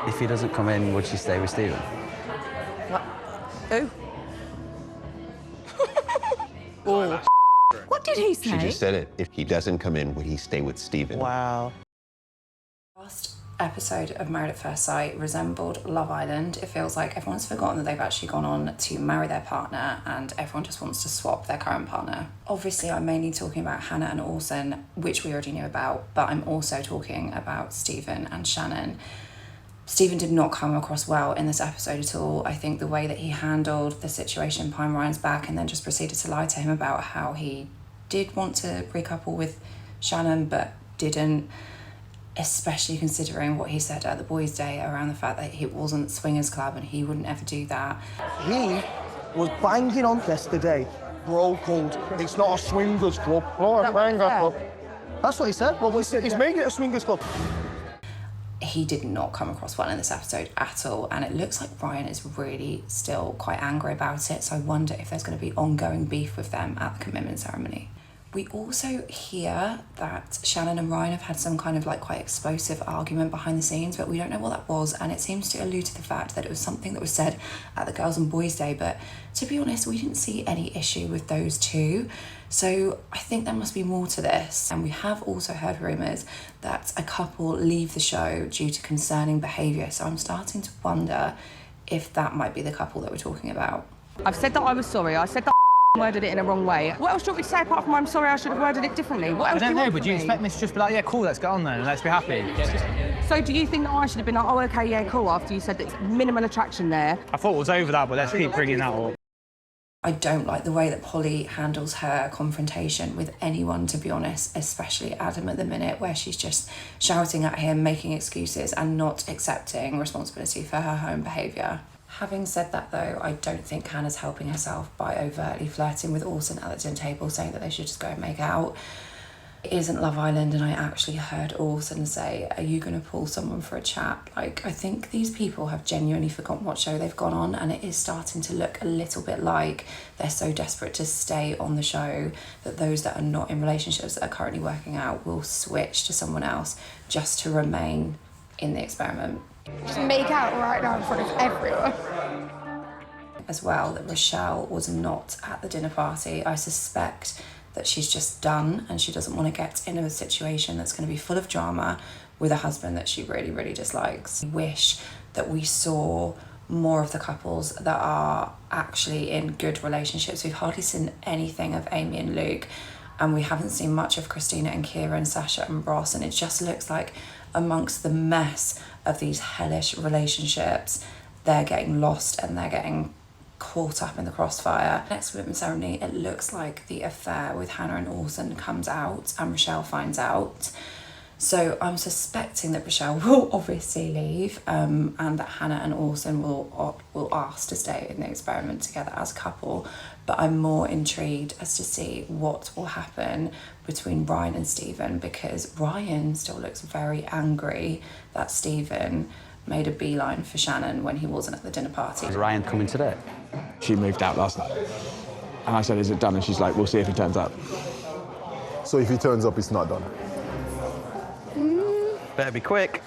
If he doesn't come in, would she stay with Stephen? What? Who? Oh. What did he say? She just said it. If he doesn't come in, would he stay with Stephen? Wow. Last episode of Married at First Sight resembled Love Island. It feels like everyone's forgotten that they've actually gone on to marry their partner and everyone just wants to swap their current partner. Obviously, I'm mainly talking about Hannah and Orson, which we already knew about, but I'm also talking about Stephen and Shannon. Stephen did not come across well in this episode at all. I think the way that he handled the situation behind Ryan's back and then just proceeded to lie to him about how he did want to recouple with Shannon but didn't, especially considering what he said at the boys' day around the fact that it wasn't swingers club and he wouldn't ever do that. He was banging on yesterday, bro code. It's not a swingers club. Oh, a swingers club. That's what he said. Well, he's making it a swingers club. He did not come across well in this episode at all, and it looks like Ryan is really still quite angry about it, so I wonder if there's going to be ongoing beef with them at the commitment ceremony. We also hear that Shannon and Ryan have had some kind of like quite explosive argument behind the scenes, but we don't know what that was, and it seems to allude to the fact that it was something that was said at the Girls and Boys Day, but to be honest, we didn't see any issue with those two. So I think there must be more to this. And we have also heard rumours that a couple leave the show due to concerning behaviour, so I'm starting to wonder if that might be the couple that we're talking about. I've said that I was sorry. I said that I worded it in a wrong way. What else do you want me to say apart from I'm sorry I should have worded it differently? What else I don't know, want but from do you me? expect me to just be like, yeah, cool, let's get on then, and let's be happy? So do you think that I should have been like, oh, OK, yeah, cool, after you said that minimal attraction there? I thought it was over that, but let's keep bringing that up. I don't like the way that Polly handles her confrontation with anyone, to be honest, especially Adam at the minute, where she's just shouting at him, making excuses and not accepting responsibility for her own behaviour. Having said that though, I don't think Hannah's helping herself by overtly flirting with Orson at the dinner table, saying that they should just go and make out. It isn't Love Island, and I actually heard Orson say, are you going to pull someone for a chat? Like, I think these people have genuinely forgotten what show they've gone on, and it is starting to look a little bit like they're so desperate to stay on the show that those that are not in relationships that are currently working out will switch to someone else just to remain in the experiment. Just make out right now in front of everyone. As well, that Rochelle was not at the dinner party. I suspect that she's just done and she doesn't want to get into a situation that's going to be full of drama with a husband that she really, really dislikes. I wish that we saw more of the couples that are actually in good relationships. We've hardly seen anything of Amy and Luke, and we haven't seen much of Christina and Kira and Sasha and Ross, and it just looks like amongst the mess of these hellish relationships, they're getting lost and they're getting caught up in the crossfire. Next commitment ceremony, it looks like the affair with Hannah and Orson comes out and Rochelle finds out. So I'm suspecting that Rochelle will obviously leave, and that Hannah and Orson will ask to stay in the experiment together as a couple. But I'm more intrigued as to see what will happen between Ryan and Stephen, because Ryan still looks very angry that Stephen made a beeline for Shannon when he wasn't at the dinner party. Is Ryan coming today? She moved out last night. And I said, is it done? And she's like, we'll see if he turns up. So if he turns up, it's not done? Better be quick.